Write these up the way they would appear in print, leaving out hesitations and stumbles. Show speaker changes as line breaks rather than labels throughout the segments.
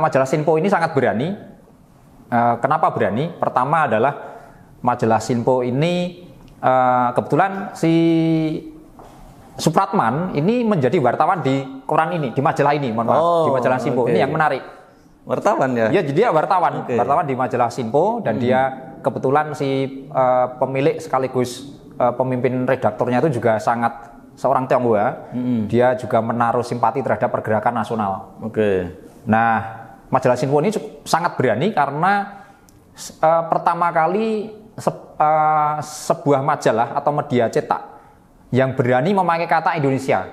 majalah Sinpo ini sangat berani. Kenapa berani? Pertama adalah majalah Sinpo ini kebetulan si Supratman ini menjadi wartawan di koran ini, di majalah ini, mohon maaf, di majalah Sinpo. Ini yang menarik.
Wartawan ya?
Ya, jadi dia wartawan, wartawan di majalah Sinpo, dan dia kebetulan si pemilik sekaligus pemimpin redaktornya itu juga sangat seorang Tionghoa. Dia juga menaruh simpati terhadap pergerakan nasional. Nah, majalah Sinpo ini sangat berani karena pertama kali sebuah majalah atau media cetak yang berani memakai kata Indonesia.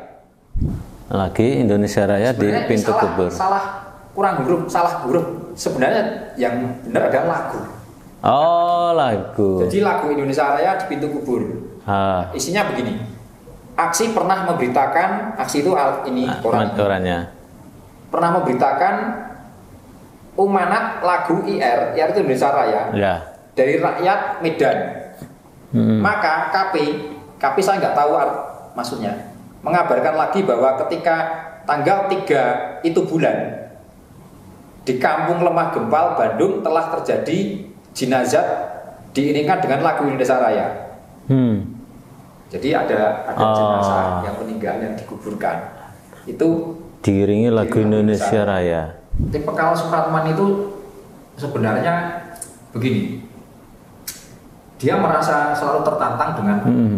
Lagi Indonesia Raya di pintu kubur.
Kurang huruf, salah huruf. Sebenarnya yang benar adalah lagu.
Oh, lagu.
Jadi lagu Indonesia Raya di pintu kubur. Isinya begini. Aksi pernah memberitakan, aksi itu ini
korannya.
Pernah memberitakan umanat lagu IR itu Indonesia Raya.
Ya.
Dari rakyat Medan. Maka KP saya nggak tahu maksudnya, mengabarkan lagi bahwa ketika tanggal 3 itu bulan di Kampung Lemah Gempal, Bandung telah terjadi jenazah diiringkan dengan lagu Indonesia Raya. Jadi ada jenazah yang meninggal yang dikuburkan itu
diiringi lagu Indonesia Raya.
Tipe kalau Supratman itu sebenarnya begini. Dia merasa selalu tertantang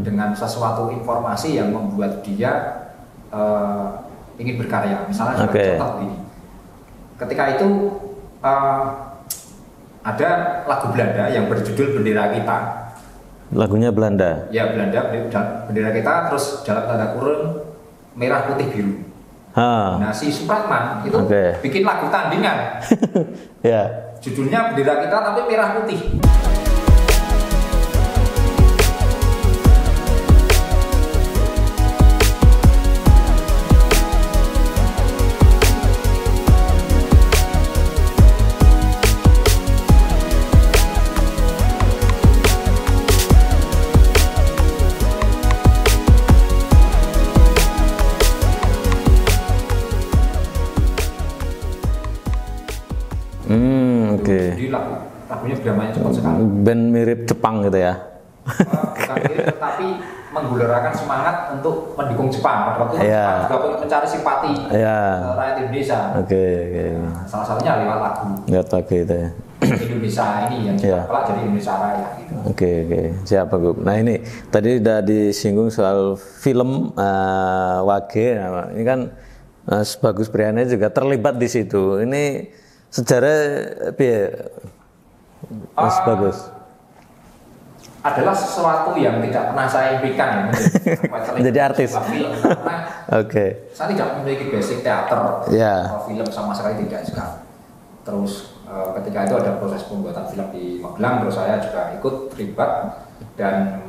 dengan sesuatu informasi yang membuat dia ingin berkarya. Misalnya contoh begini. Ketika itu ada lagu Belanda yang berjudul Bendera Kita.
Lagunya Belanda? Ya,
Belanda, Bendera Kita, terus dalam tanda kurung merah putih biru. Nah, si Supratman itu bikin lagu tandingan.
Ya.
Judulnya Bendera Kita tapi merah putih. Jadi lagunya dramanya cepat sekali.
Band mirip Jepang gitu ya?
Bukan mirip, tapi menggelerakan semangat untuk mendukung Jepang. Pada waktu Jepang juga mencari simpati rakyat Indonesia. Nah, salah satunya lewat lagu.
Lewat lagu itu ya.
Indonesia ini yang kelak jadi Indonesia Raya gitu.
Siapa Gub? Nah ini tadi udah disinggung soal film Wage. Nah, ini kan Bagus Priyana juga terlibat di situ. Ini sejarah Mas Bagus
adalah sesuatu yang tidak pernah saya impikan
menjadi artis.
Film, karena saya tidak memiliki basic teater, film sama sekali tidak sekali. Terus ketika itu ada proses pembuatan film di Magelang, terus saya juga ikut terlibat dan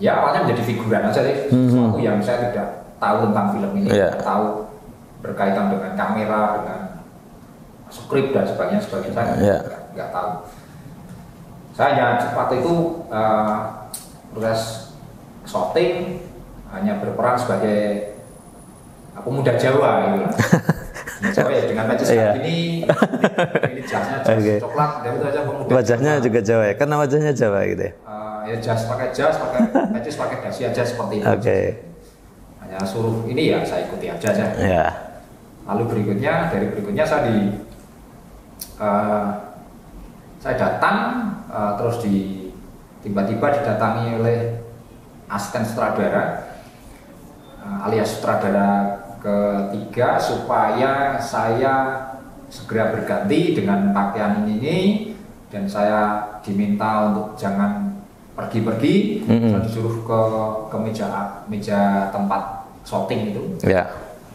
awalnya menjadi figuran aja sih, sesuatu yang saya tidak tahu tentang film ini, tidak tahu berkaitan dengan kamera, dengan skrip dan sebagainya saya nggak tahu. Saya hanya waktu itu proses syuting hanya berperan sebagai pemuda Jawa gitu lah. Jawa ya dengan baju ini jasnya jas coklat, dan itu aja pemuda.
Wajahnya Jawa. Juga Jawa ya, karena wajahnya Jawa gitu ya.
Pakai baju pakai dasi aja seperti itu. Hanya suruh ini saya ikuti aja. Lalu dari berikutnya saya datang, terus tiba-tiba didatangi oleh asisten sutradara, alias sutradara ketiga, supaya saya segera berganti dengan pakaian ini, dan saya diminta untuk jangan pergi-pergi. Saya disuruh ke meja tempat syuting itu,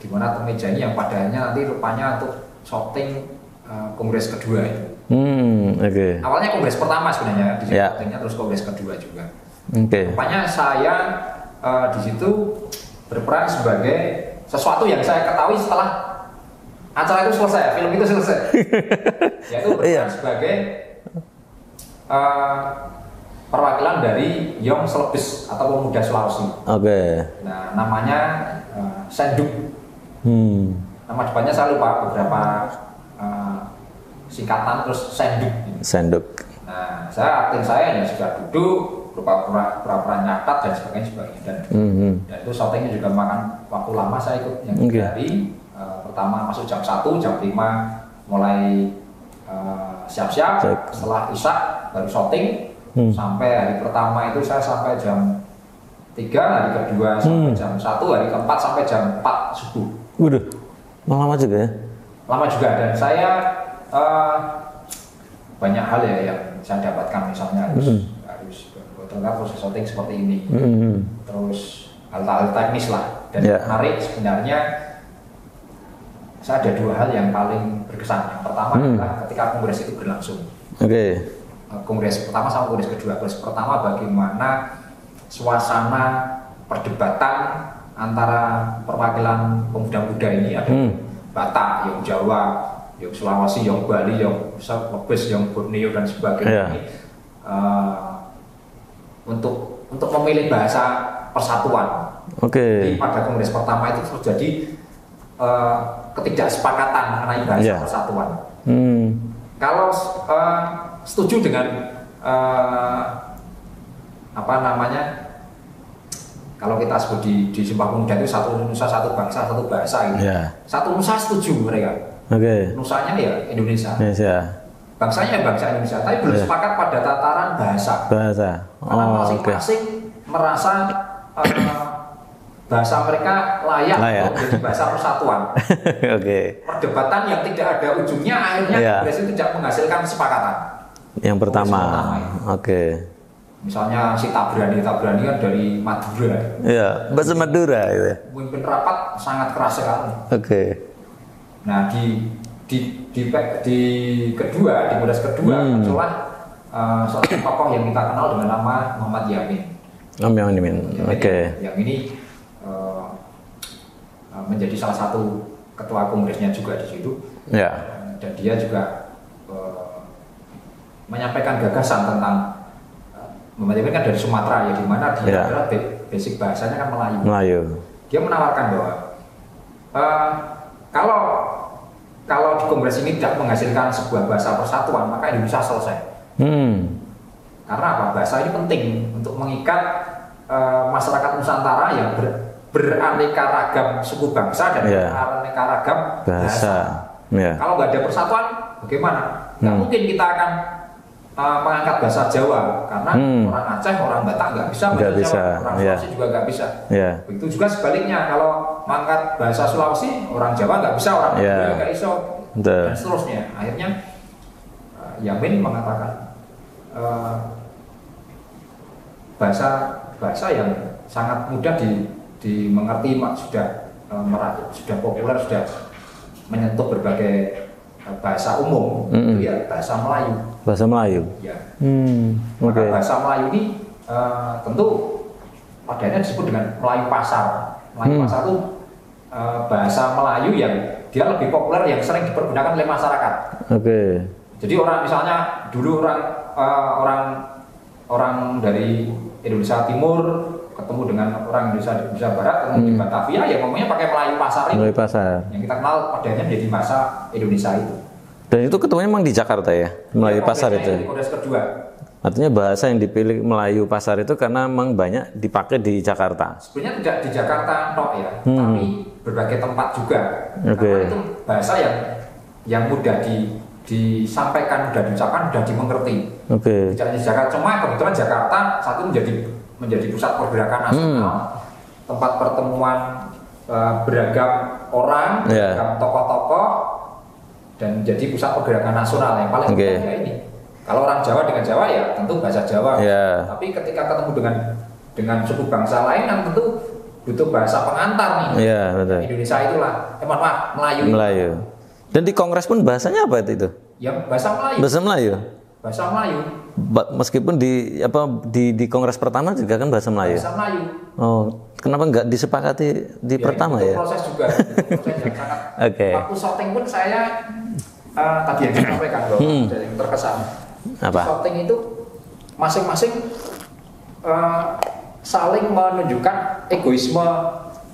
di mana meja ini yang padanya nanti rupanya untuk syuting kongres kedua itu. Awalnya kongres pertama sebenarnya di syutingnya, terus kongres kedua juga. Rupanya saya di situ berperan sebagai sesuatu yang saya ketahui setelah acara itu selesai, film itu selesai. Yaitu berperan sebagai perwakilan dari Yong Selebes atau pemuda Sulawesi. Nah, namanya Senduk. nama depannya saya lupa, beberapa singkatan, terus senduk.
Senduk.
Nah, tim saya ya sudah duduk, pura-pura nyatat dan sebagainya. Dan itu shootingnya juga makan waktu lama. Saya ikut yang 3 hari. Pertama masuk jam 1, jam 5 mulai siap-siap. Setelah isya baru shooting. Sampai hari pertama itu saya sampai jam 3, hari kedua sampai jam 1, hari keempat sampai jam 4 subuh.
Waduh, lama juga ya?
Lama juga, dan saya banyak hal ya yang saya dapatkan, misalnya harus ternyata proses shooting seperti ini, terus hal-hal teknis lah. Dan menarik sebenarnya, saya ada 2 hal yang paling berkesan. Yang pertama adalah ketika kongres itu berlangsung. Kongres pertama sama kongres kedua. Kongres pertama bagaimana suasana perdebatan antara perwakilan pemuda-pemuda ini, ada Batak, yang Jawa, yang Sulawesi, yang Bali, yang Lebes, yang Borneo dan sebagainya ini, untuk memilih bahasa persatuan. Jadi pada kongres pertama itu terjadi ketidaksepakatan mengenai bahasa persatuan. Kalau setuju dengan kalau kita sebut di Sumpah Pemuda itu satu nusa, satu bangsa, satu bahasa gitu. Satu nusa setuju mereka. Nusanya ya Indonesia. Bangsanya ya bangsa Indonesia, tapi belum sepakat pada tataran bahasa. Karena masing-masing merasa bahasa mereka layak untuk menjadi bahasa persatuan. Perdebatan yang tidak ada ujungnya akhirnya kongres itu tidak menghasilkan kesepakatan.
Yang pertama. Misalnya si Tabrani kan dari Madura. Iya, bahasa Madura itu.
Memimpin rapat sangat keras sekali. Nah di kongres kedua muncullah seorang tokoh yang kita kenal dengan nama Muhammad Yamin. Yang ini menjadi salah satu ketua kongresnya juga di situ. Dan dia juga menyampaikan gagasan tentang Muhammad Yamin kan dari Sumatera ya, di mana dia adalah basic bahasanya kan Melayu. Dia menawarkan bahwa kalau di kongres ini tidak menghasilkan sebuah bahasa persatuan, maka Indonesia selesai. Karena apa? Bahasa ini penting untuk mengikat masyarakat Nusantara yang beraneka ragam suku bangsa dan beraneka ragam bahasa. Kalau nggak ada persatuan, bagaimana? Nggak mungkin kita akan mengangkat bahasa Jawa, karena orang Aceh, orang Batak nggak bisa, orang Sulawesi juga nggak bisa. Begitu juga sebaliknya, kalau mengangkat bahasa Sulawesi, orang Jawa nggak bisa, orang Madura nggak bisa, dan seterusnya. Akhirnya Yamin mengatakan bahasa yang sangat mudah dimengerti, sudah populer, sudah menyentuh berbagai bahasa umum, itu ya bahasa Melayu. Ya. Maka bahasa Melayu ini tentu padanya disebut dengan Melayu Pasar. Melayu Pasar itu bahasa Melayu yang dia lebih populer, yang sering dipergunakan oleh masyarakat. Jadi misalnya dulu orang dari Indonesia Timur ketemu dengan orang Indonesia Barat, ketemu di Batavia, ya ngomongnya pakai Melayu Pasar itu. Yang kita kenal padanya menjadi bahasa Indonesia itu.
Dan itu ketemunya memang di Jakarta ya, Melayu Pasar itu.
Di kongres kedua.
Artinya bahasa yang dipilih Melayu Pasar itu karena memang banyak dipakai di Jakarta.
Sebenarnya tidak di Jakarta ya, tapi berbagai tempat juga. Karena itu bahasa yang mudah disampaikan, mudah diucapkan, mudah dimengerti. Tidak di Jakarta, cuma kebetulan Jakarta saat itu menjadi pusat pergerakan nasional, tempat pertemuan beragam orang, beragam tokoh-tokoh, dan menjadi pusat pergerakan nasional yang paling penting ya ini. Kalau orang Jawa dengan Jawa ya tentu bahasa Jawa. Tapi ketika ketemu dengan suku bangsa lain kan tentu butuh bahasa pengantar nih. Indonesia itulah,
Melayu. Dan di kongres pun bahasanya apa itu?
Ya bahasa Melayu. Bahasa Melayu.
Meskipun di kongres pertama juga kan bahasa Melayu. Kenapa nggak disepakati di pertama ya?
Proses juga, proses yang sangat. Waktu shooting pun saya tadi yang disampaikan bahwa ada yang terkesan. Shooting itu masing-masing saling menunjukkan egoisme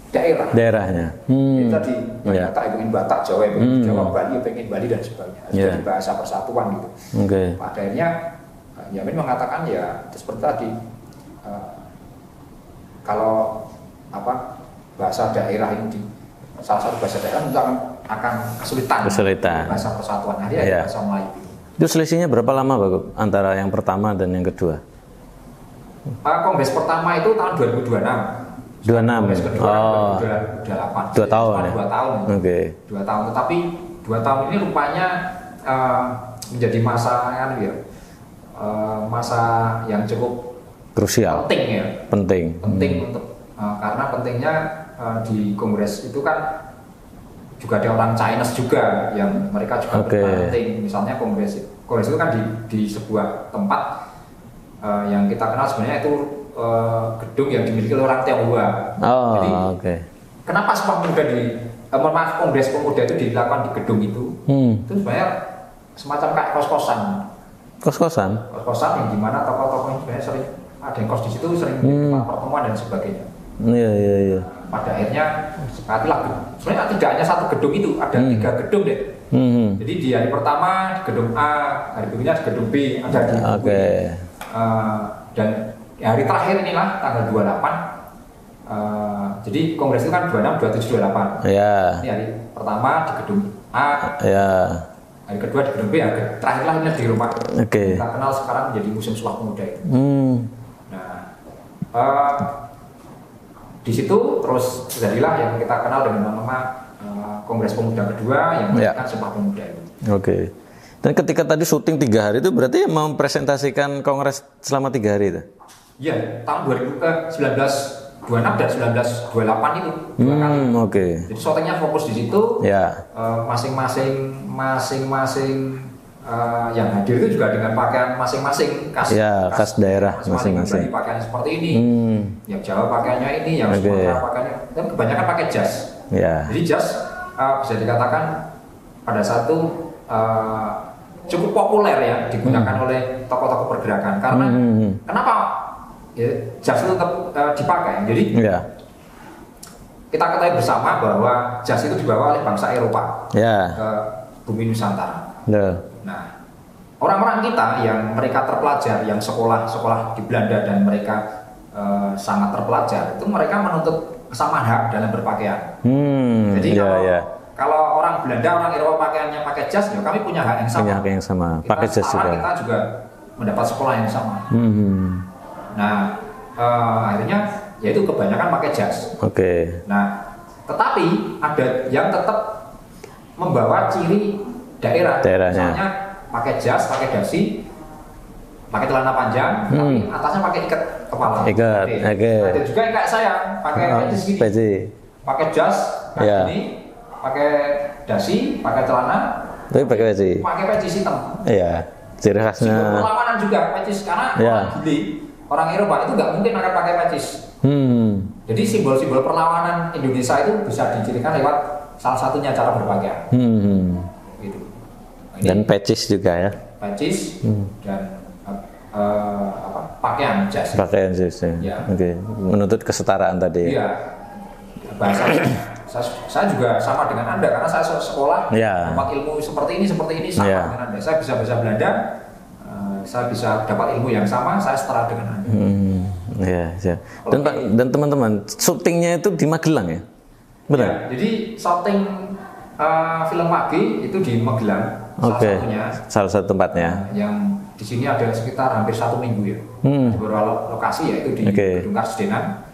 daerahnya.
Itu tadi Batak pengen Batak, Jawa pengen Jawa, Bali pengen Bali dan sebagainya. Jadi bahasa persatuan gitu. Pada akhirnya Yamin mengatakan ya seperti tadi, kalau bahasa daerah ini salah satu bahasa daerah itu akan kesulitan. Bahasa persatuan akhirnya bahasa Melayu.
Itu selisihnya berapa lama Pak antara yang pertama dan yang kedua?
Kongres pertama itu tahun 2026.
26
udah 8.
2 tahun ya?
2 tahun.
Oke.
2 tahun, tetapi 2 tahun ini rupanya menjadi masa masa yang cukup
krusial.
Penting untuk karena pentingnya di kongres itu kan juga ada orang Chinese juga yang mereka juga penting. Misalnya kongres itu kan di sebuah tempat yang kita kenal sebenarnya itu gedung yang dimiliki oleh orang Tionghoa. Jadi kenapa Sumpah Pemuda Kongres Pemuda itu dilakukan di gedung itu? Itu sebenarnya semacam kayak kos-kosan yang dimana tokoh-tokoh sebenarnya sering ada yang kos di situ, sering tempat pertemuan dan sebagainya.
Iya.
Pada akhirnya sebenarnya tidak hanya satu gedung itu, ada 3 gedung deh. Jadi di hari pertama di gedung A, hari berikutnya di gedung B, ada di gedung B. Dan hari terakhir inilah tanggal 28. Jadi kongres itu kan 26, 27, 28.
Iya.
Ini hari pertama di gedung A.
Iya.
Hari kedua di gedung B, hari terakhirlah ini di rumah. Kita kenal sekarang menjadi Museum Sumpah Pemuda itu. Nah, di situ terus jadilah yang kita kenal dengan nama Kongres Pemuda kedua yang mengadakan Sumpah Pemuda itu.
Dan ketika tadi syuting 3 hari itu berarti mempresentasikan kongres selama 3 hari itu?
Iya, tahun 1926 dan 1928 itu 2 kali. Jadi syutingnya fokus di situ. Masing-masing yang hadir itu juga dengan pakaian masing-masing khas daerah masing-masing. Pakaian seperti ini. Yang Jawa pakaiannya ini, yang Sumatera pakaiannya. Dan kebanyakan pakai jas. Jadi jas bisa dikatakan pada satu cukup populer ya digunakan oleh tokoh-tokoh pergerakan karena kenapa jas itu tetap dipakai. Jadi kita ketahui bersama bahwa jas itu dibawa oleh bangsa Eropa ke bumi Nusantara. Nah, orang-orang kita yang mereka terpelajar, yang sekolah di Belanda dan mereka sangat terpelajar, itu mereka menuntut kesamaan hak dalam berpakaian. Jadi kalau orang Belanda, orang Eropa pakaiannya pakai jas, ya kami punya hak yang sama. Pakai jas juga. Kita juga mendapat sekolah yang sama. Nah, akhirnya yaitu kebanyakan pakai jas. Nah, tetapi ada yang tetap membawa ciri daerahnya. Misalnya pakai jas, pakai dasi, pakai celana panjang, tapi atasnya pakai ikat kepala. Ada juga yang kayak saya, pakai peci, pakai jas, kayak gini, pakai dasi, pakai celana,
tapi pakai
peci hitam.
Ciri khasnya.
Simbol perlawanan juga peci karena orang Gili, orang Eropa itu nggak mungkin akan pakai peci. Jadi simbol-simbol perlawanan Indonesia itu bisa dicirikan lewat salah satunya cara berpakaian. Gitu.
Dan pecis juga ya.
Pecis dan pakaian jas.
Pakaian jas. Menuntut kesetaraan tadi.
Iya. Bahasa saya juga sama dengan Anda karena saya sekolah dapat ilmu seperti ini sama dengan Anda. Saya bisa bahasa Belanda, saya bisa dapat ilmu yang sama, saya setara dengan Anda.
Dan teman-teman, syutingnya itu di Magelang ya? Benar?
Jadi syuting film Wage itu di Magelang, salah satu tempatnya. Yang di sini ada sekitar hampir 1 minggu ya. Di beberapa lokasi yaitu di Gedung Karsidenan.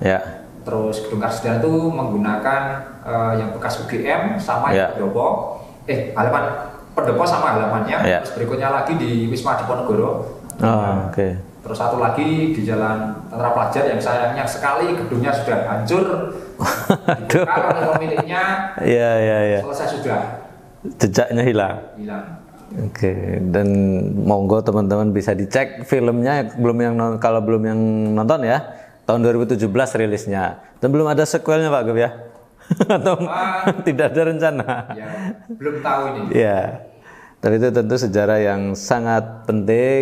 Terus Gedung Karsidenan itu menggunakan yang bekas UGM sama yang pendopo. Halaman pendopo sama halamannya. Terus berikutnya lagi di Wisma Diponegoro. Terus satu lagi di Jalan Tentara Pelajar yang sayangnya sekali gedungnya sudah hancur, dibongkar oleh pemiliknya. Selesai sudah.
Jejaknya hilang. Dan monggo teman-teman bisa dicek filmnya kalau belum yang nonton ya. Tahun 2017 rilisnya. Dan belum ada sequelnya Pak Gub ya? Atau tidak ada rencana?
Belum tahu ini.
Dan itu tentu sejarah yang sangat penting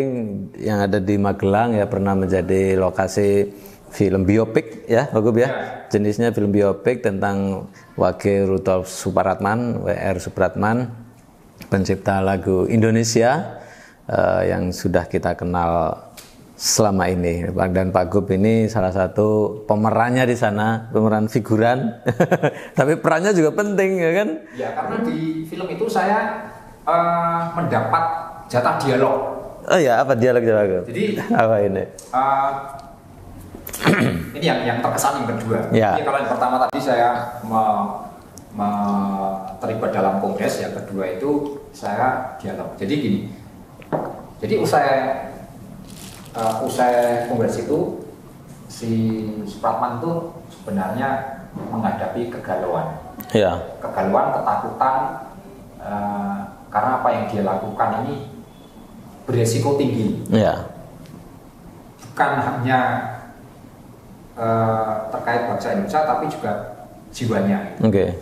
yang ada di Magelang ya, pernah menjadi lokasi film biopik ya, Pak Gub ya.
Ya.
Jenisnya film biopik tentang Wage Rudolf Supratman, WR Supratman, pencipta lagu Indonesia yang sudah kita kenal selama ini. Dan Pak Gub ini salah satu pemerannya di sana, pemeran figuran. Tapi perannya juga penting ya kan?
Ya, karena di film itu saya mendapat jatah dialog.
Oh ya, apa dialognya Pak Gub?
Jadi
apa ini?
Ini yang terkesan yang kedua.
Ya.
Jadi kalau yang pertama tadi saya terlibat dalam kongres, yang kedua itu saya dialog. Jadi gini, jadi usai kongres itu si Supratman itu sebenarnya menghadapi kegalauan.
Ya.
Kegalauan, ketakutan karena apa yang dia lakukan ini beresiko tinggi.
Ya.
Bukan hanya terkait bangsa Indonesia tapi juga jiwanya.
Oke.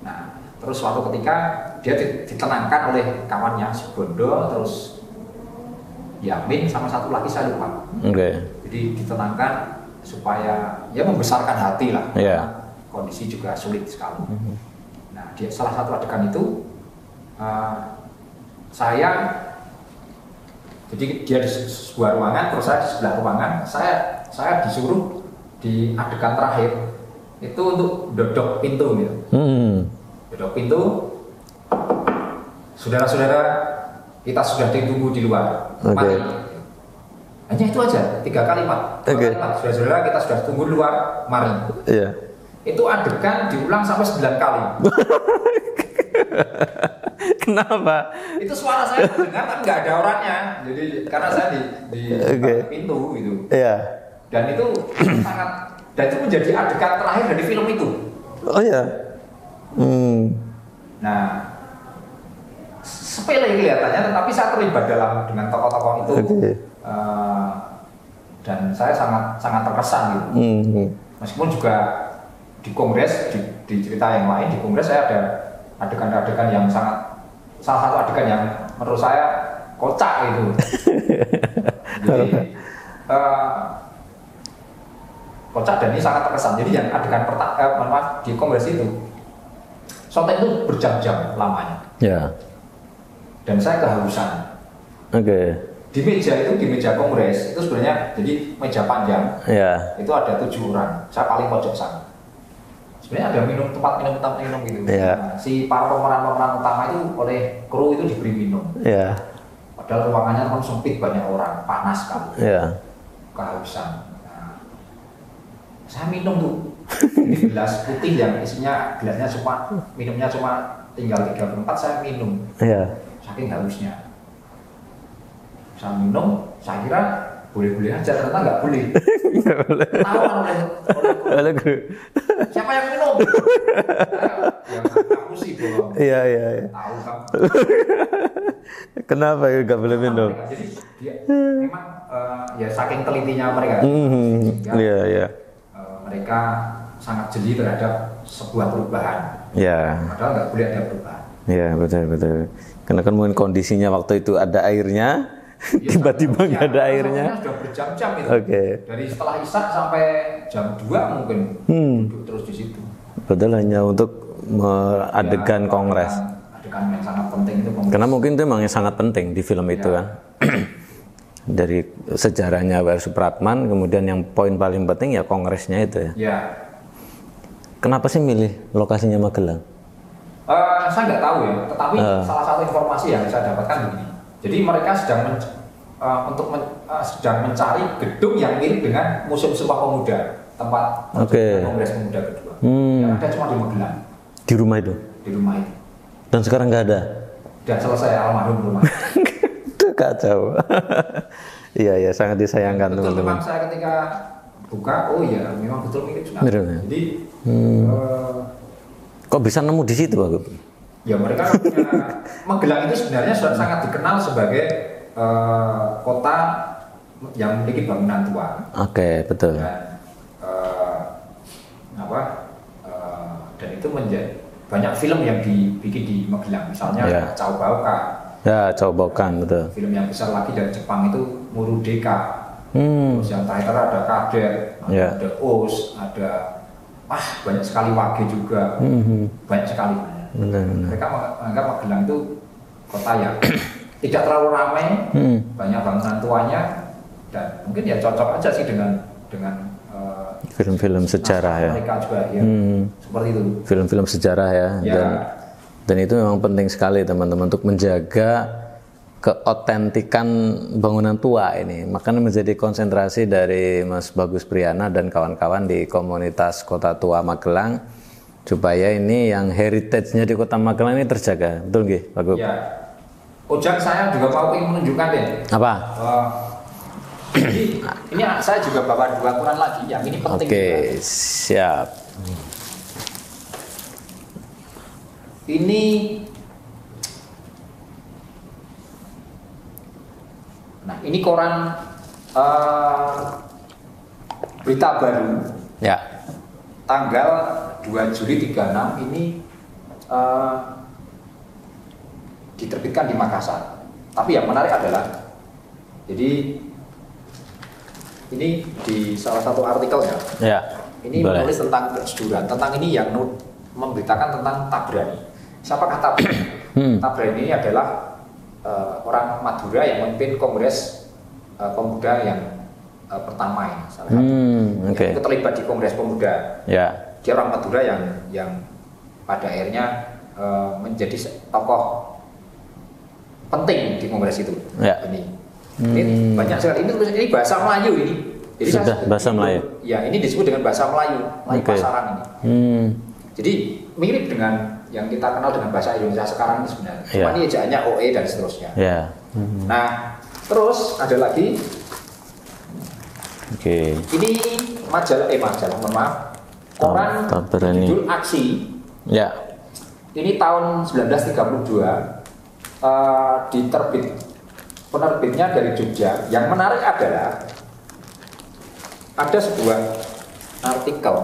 Nah, terus suatu ketika dia ditenangkan oleh kawannya si Bondo, terus Yamin sama satu lagi saya lupa.
Oke.
Jadi ditenangkan supaya ya membesarkan hati lah.
Yeah.
Kondisi juga sulit sekali. Nah, dia salah satu adegan itu saya, jadi dia di sebuah ruangan, terus saya di sebelah ruangan. Saya disuruh di adegan terakhir itu untuk dodok pintu gitu. Dodok pintu, saudara-saudara kita sudah ditunggu di luar.
Oke.
Hanya itu aja, 3 kalimat.
Oke.
Saudara-saudara kita sudah tunggu di luar, mari.
Iya.
Itu adegan diulang sampai 9 kali.
Kenapa?
Itu suara saya terdengar tapi nggak ada orangnya. Jadi karena saya di
Oke.
pintu gitu.
Iya.
Dan itu sangat, dan itu menjadi adegan terakhir dari film itu.
Oh ya.
Nah, sepele kelihatannya, tetapi saya terlibat dengan tokoh-tokoh itu.
Oke.
Dan saya sangat terkesan gitu. Meskipun juga di kongres, di cerita yang lain di kongres saya ada adegan-adegan yang salah satu adegan yang menurut saya kocak gitu. Jadi kocak dan ini sangat terkesan. Jadi yang adegan pertama di kongres itu, syuting itu berjam-jam lamanya.
Ya.
Dan saya kehausan.
Oke.
Di meja kongres itu sebenarnya jadi meja panjang.
Ya.
Itu ada 7 orang. Saya paling pojok sana. Sebenarnya ada tempat minum gitu.
Ya.
Nah, si para pemeran utama itu oleh kru itu diberi minum.
Ya.
Padahal ruangannya kan sempit, banyak orang, panas sekali.
Ya.
Kehausan. Saya minum tuh ini gelas putih yang isinya gelasnya minumnya cuma tinggal 3/4, saya minum.
Iya.
Saking hausnya. Saya minum, saya kira boleh-boleh aja, ternyata nggak boleh.
Nggak boleh.
Tahu
Oleh guru.
siapa yang minum? Ya kamu sih bohong.
Iya.
Tahu kamu.
Kenapa ya nggak boleh minum?
Jadi dia memang ya saking telitinya mereka.
Iya.
Mereka sangat jeli terhadap sebuah perubahan.
Ya.
Padahal nggak boleh ada perubahan.
Iya betul. Karena kan mungkin kondisinya waktu itu ada airnya, tiba-tiba nggak ada airnya.
Sudah berjam-jam itu.
Oke.
Dari setelah Isya sampai jam 2 mungkin duduk terus di situ.
Betul, hanya untuk adegan kongres.
Adegan yang sangat penting itu kongres.
Karena mungkin itu memang yang sangat penting di film itu kan. Dari sejarahnya WR Supratman, kemudian yang poin paling penting ya kongresnya itu ya.
Ya.
Kenapa sih milih lokasinya Magelang?
Saya nggak tahu ya, tetapi salah satu informasi yang saya dapatkan begini. Jadi mereka sedang sedang mencari gedung yang mirip dengan Museum Sumpah Pemuda, tempat Kongres Pemuda kedua. Yang ada cuma di Magelang.
Di rumah itu?
Di rumah itu.
Dan sekarang nggak ada?
Dan selesai, almarhum rumah.
Itu kacau. Iya, sangat disayangkan
betul,
teman-teman.
memang saya ketika buka, oh iya, memang betul mirip sekali.
Mirip, ya?
Jadi
kok bisa nemu di situ, Pak?
Ya mereka punya, Magelang itu sebenarnya sudah sangat dikenal sebagai kota yang memiliki bangunan tua.
Oke, betul.
Dan dan itu menjadi banyak film yang dibikin di Magelang, misalnya Cao Bauka.
Ya, Cao Baukan, betul.
Film yang besar lagi dari Jepang itu Murudeka. Terus yang terakhir ada Kadet.
Yeah.
Ada Os, ada banyak sekali Wage juga, banyak sekali. Mereka menganggap Magelang itu kota yang tidak terlalu ramai, banyak bangunan tuanya, dan mungkin ya cocok aja sih dengan
film-film sejarah ya.
Mereka juga ya, seperti itu.
Film-film sejarah ya. Dan itu memang penting sekali teman-teman untuk menjaga keotentikan bangunan tua ini. Makanya menjadi konsentrasi dari Mas Bagus Priyana dan kawan-kawan di komunitas Kota Tua Magelang, supaya ini yang heritage-nya di Kota Magelang ini terjaga. Betul nggih, Pak Gub?
Ya. Ojak, saya juga mau menunjukkan deh.
Apa?
Jadi ini saya juga bawa 2 aturan lagi, yang ini penting.
Oke, siap.
Ini koran berita baru.
Ya.
Tanggal 2 Juli 36 ini diterbitkan di Makassar. Tapi yang menarik adalah, jadi ini di salah satu artikelnya, ini menulis tentang proseduran, tentang ini yang memberitakan tentang Tabrani. Siapakah Tabrani? Tabrani ini adalah orang Madura yang memimpin Kongres Pemuda yang pertama ini, salah satu. Yang terlibat di Kongres Pemuda. Dia orang Madura yang pada akhirnya menjadi tokoh penting di Kongres itu. Ini banyak sekali. Ini bahasa Melayu ini. Jadi
bahasa Melayu.
Ya, ini disebut dengan bahasa Melayu, pasaran ini. Jadi mirip dengan yang kita kenal dengan bahasa Indonesia sekarang ini sebenarnya. Cuma ini ejaannya OE dan seterusnya. Nah, terus ada lagi. Ini majalah, mohon maaf. Koran judul Aksi. Ini tahun 1932. Penerbitnya dari Jogja. Yang menarik adalah ada sebuah artikel,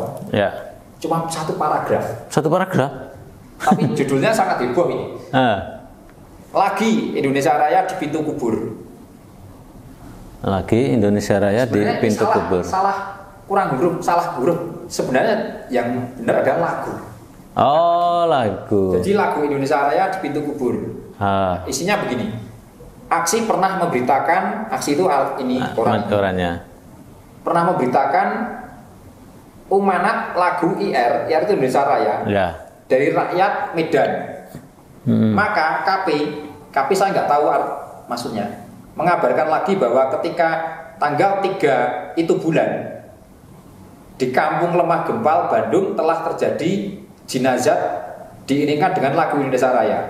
cuma 1 paragraf.
1 paragraf?
Tapi judulnya sangat heboh ini. Lagi Indonesia Raya di pintu kubur.
Lagi Indonesia Raya di pintu kubur.
Kurang huruf, salah huruf. Sebenarnya yang benar adalah lagu.
Oh, lagu.
Jadi lagu Indonesia Raya di pintu kubur. Isinya begini. Aksi pernah memberitakan, Aksi itu ini
korannya.
Pernah memberitakan umanat lagu IR itu Indonesia Raya dari rakyat Medan. Maka KP saya nggak tahu maksudnya, mengabarkan lagi bahwa ketika tanggal 3 itu bulan di Kampung Lemah Gempal, Bandung telah terjadi jenazah diiringkan dengan lagu Indonesia Raya.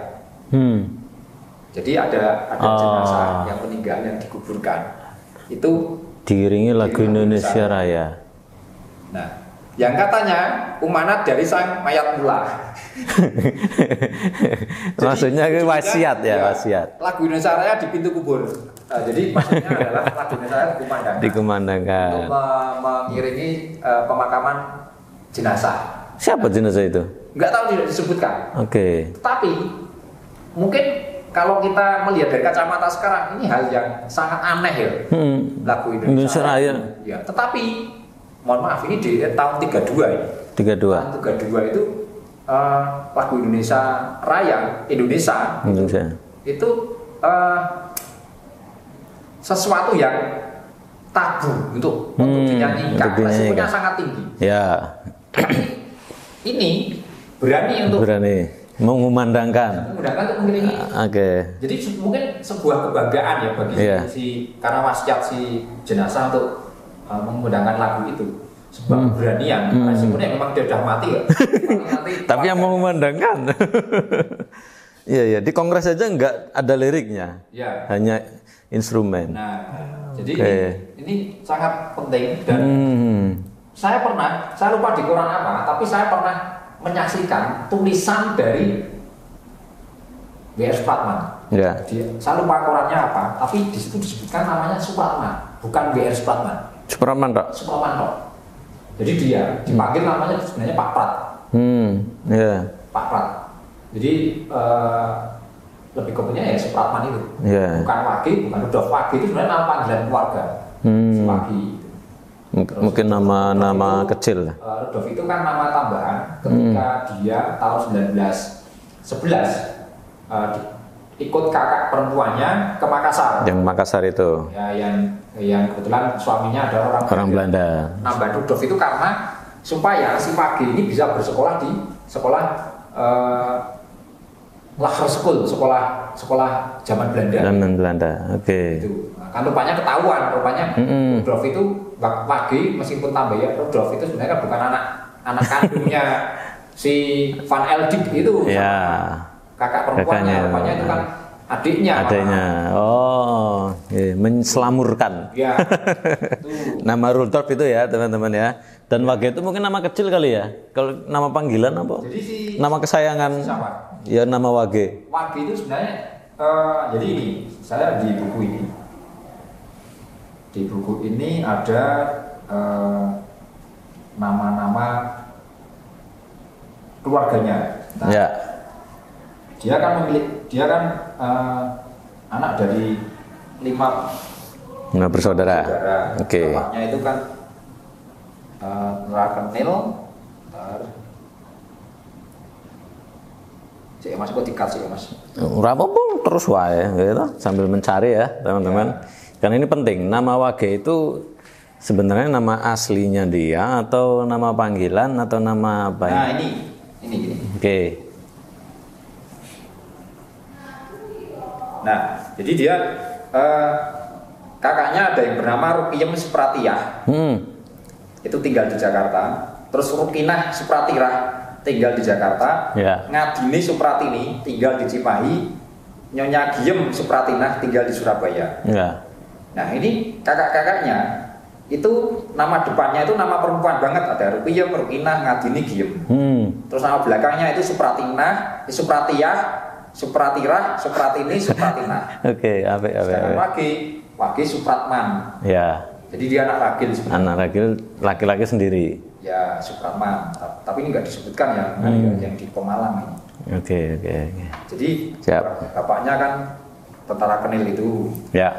Jadi ada jenazah yang meninggal yang dikuburkan itu
diiringi lagu Indonesia Raya.
Nah, yang katanya umanat dari sang mayat mula.
Maksudnya wasiat ya, wasiat.
Lagu Indonesia Raya di pintu kubur. Jadi maksudnya adalah lagu Indonesia Raya
dikumandangkan
untuk mengiringi pemakaman jenazah.
Siapa jenazah itu?
Enggak tahu, tidak disebutkan. Tapi mungkin kalau kita melihat dari kacamata sekarang, ini hal yang sangat aneh ya. Lagu Indonesia Raya. Ya, tetapi mohon maaf, ini di tahun 32 ya. 32. Tahun 32 itu lagu Indonesia Raya, Indonesia. Itu sesuatu yang tabu untuk dinyanyikan. Resikonya sangat tinggi. Tapi ini berani untuk
mengumandangkan
untuk mengiringi. Jadi mungkin sebuah kebanggaan ya bagi karena wasiat si jenazah untuk mengumandangkan lagu itu. Sebuah keberanian. Sebenarnya memang dia sudah mati ya.
Tapi yang mengumandangkan. Iya, di Kongres aja nggak ada liriknya. Hanya instrumen.
Nah, jadi ini sangat penting dan saya lupa di koran apa, tapi saya pernah menyaksikan tulisan dari W.R. Supratman. Saya lupa korannya apa, tapi di situ disebutkan namanya Supratman, bukan W.R. Supratman. Supratman tok. Jadi dia dipanggil namanya sebenarnya Pak Prat. Pak Prat. Jadi lebih kemudian ya Supratman itu. Bukan Wage, bukan Rudolf Wage, itu sebenarnya nama panggilan keluarga. Supagi.
Mungkin nama kecil lah.
Rudolf itu kan nama tambahan ketika dia tahun 1911 ikut kakak perempuannya ke Makassar.
Yang Makassar itu.
Ya, yang kebetulan suaminya adalah
orang Belanda.
Nambah Rudolf itu karena supaya si Wage ini bisa bersekolah di sekolah Lager School, sekolah zaman Belanda.
Zaman Belanda, oke.
Itu. Nah, kan rupanya ketahuan, Rudolf itu Wage meskipun tambah ya Rudolf itu sebenarnya bukan anak kandungnya si Van Eldik itu.
Ya.
Kakak perempuannya, rupanya itu kan adiknya.
Oh, iya, menselamurkan.
Ya.
Nama Rudolf itu ya teman-teman ya. Dan Wage itu mungkin nama kecil kali ya. Kalau nama panggilan apa?
Jadi
nama kesayangan.
Siapa?
Ya nama Wage.
Wage itu sebenarnya jadi ini saya di buku ini. Di buku ini ada nama-nama keluarganya. Nah,
ya.
Dia kan anak dari 5
bersaudara. Oke.
Bapaknya itu kan Rakenil, Cik Mas kok dikasih Mas.
Ora apa-apa terus wae gitu sambil mencari ya, teman-teman. Karena ini penting. Nama Wage itu sebenarnya nama aslinya dia atau nama panggilan atau nama apa ya?
Nah, ini gini.
Oke.
Nah, jadi dia kakaknya ada yang bernama Rukiyem Supratiyah. Itu tinggal di Jakarta. Terus Rukinah Supratirah tinggal di Jakarta.
Ya.
Ngadini Supratini tinggal di Cimahi. Nyonya Giem Supratinah tinggal di Surabaya.
Ya.
Nah, ini kakak-kakaknya itu nama depannya itu nama perempuan banget, ada Rukiyem, Rukinah, Ngadini, Giem. Terus nama belakangnya itu Supratinah, Supratiyah, Supratirah, Supratini, Supratinah.
Oke,
Wage Supratman.
Ya.
Jadi dia anak ragil sebenarnya.
Anak ragil laki-laki sendiri.
Ya, Supratman. Tapi ini nggak disebutkan ya, yang di Pemalang ini.
Oke.
Jadi bapaknya kan tentara Kenil itu.
Ya.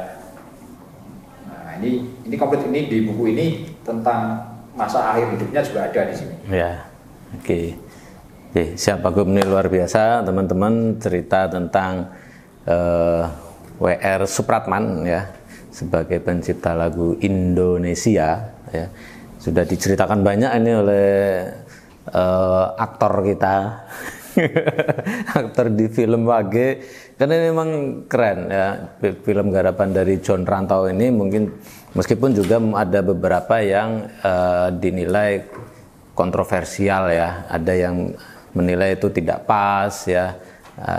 Nah, ini komplit ini di buku ini tentang masa akhir hidupnya juga ada di sini.
Ya. Oke, siapa Gub ini luar biasa, teman-teman, cerita tentang W.R. Supratman ya, sebagai pencipta lagu Indonesia ya. Sudah diceritakan banyak ini oleh aktor kita. Aktor di film Wage, karena ini memang keren ya, film garapan dari John Rantau ini. Mungkin meskipun juga ada beberapa yang dinilai kontroversial ya, ada yang menilai itu tidak pas ya.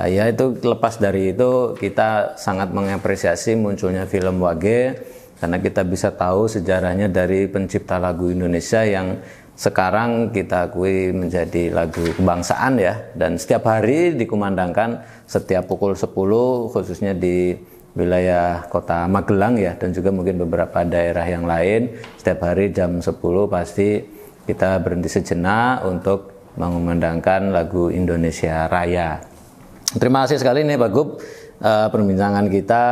Ya itu lepas dari itu, kita sangat mengapresiasi munculnya film Wage karena kita bisa tahu sejarahnya dari pencipta lagu Indonesia yang sekarang kita akui menjadi lagu kebangsaan ya, dan setiap hari dikumandangkan setiap pukul 10 khususnya di wilayah kota Magelang ya, dan juga mungkin beberapa daerah yang lain. Setiap hari jam 10 pasti kita berhenti sejenak untuk mengumandangkan lagu Indonesia Raya. Terima kasih sekali nih Pak Gub, perbincangan kita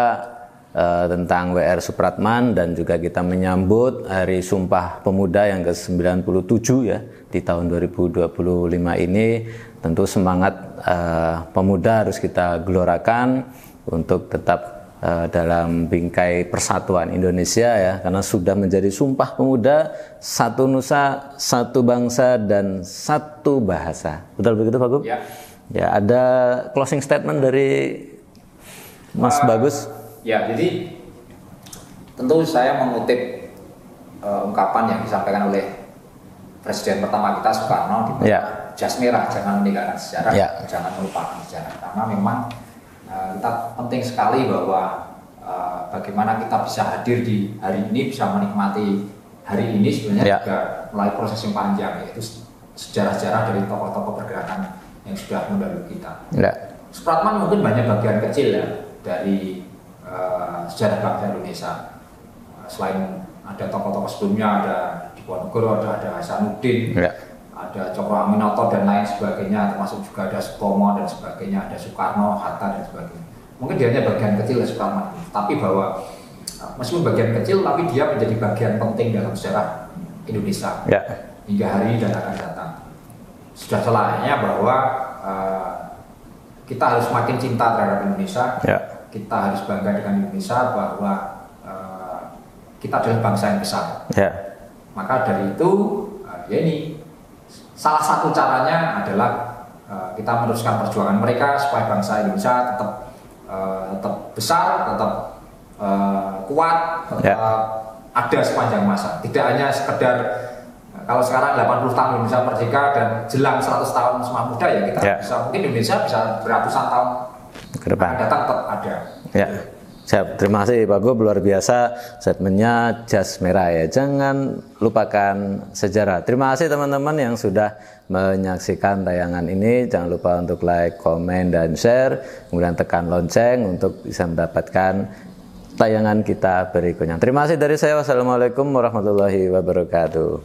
tentang W.R. Supratman, dan juga kita menyambut Hari Sumpah Pemuda yang ke-97 ya di tahun 2025 ini. Tentu semangat pemuda harus kita gelorakan untuk tetap dalam bingkai persatuan Indonesia ya, karena sudah menjadi Sumpah Pemuda, satu nusa, satu bangsa, dan satu bahasa. Betul begitu Pak Gub?
Ya.
Ya, ada closing statement dari Mas Bagus?
Ya, jadi tentu saya mengutip ungkapan yang disampaikan oleh Presiden pertama kita Soekarno di jas merah, jangan meninggalkan sejarah, jangan melupakan sejarah. Karena memang kita penting sekali bahwa bagaimana kita bisa hadir di hari ini, bisa menikmati hari ini sebenarnya juga melalui proses yang panjang, yaitu sejarah-sejarah dari tokoh-tokoh pergerakan yang sudah mendahului kita. Supratman mungkin banyak bagian kecil ya dari sejarah bangsa Indonesia. Selain ada tokoh-tokoh sebelumnya, ada Diponegoro, ada Hasanuddin, ada Cokro Aminoto dan lain sebagainya, termasuk juga ada Sutomo dan sebagainya, ada Soekarno, Hatta dan sebagainya. Mungkin dia hanya bagian kecil Supratman, tapi bahwa meskipun bagian kecil, tapi dia menjadi bagian penting dalam sejarah Indonesia
Ya.
hingga hari dan akan datang. Sudah selayaknya bahwa kita harus makin cinta terhadap Indonesia.
Ya.
Kita harus bangga dengan Indonesia bahwa kita adalah bangsa yang besar.
Ya.
Maka dari itu, ya ini salah satu caranya adalah kita meneruskan perjuangan mereka supaya bangsa Indonesia tetap besar, tetap kuat, tetap ada sepanjang masa. Tidak hanya sekedar kalau sekarang 80 tahun Indonesia merdeka dan jelang 100 tahun Sumpah Pemuda, ya kita bisa, mungkin Indonesia bisa beratusan tahun
ke depan
akan datang tetap ada.
Ya. Siap, terima kasih Pak Gub, luar biasa statementnya, jas merah ya, jangan lupakan sejarah. Terima kasih teman-teman yang sudah menyaksikan tayangan ini, jangan lupa untuk like, komen, dan share, kemudian tekan lonceng untuk bisa mendapatkan tayangan kita berikutnya. Terima kasih dari saya, wassalamualaikum warahmatullahi wabarakatuh.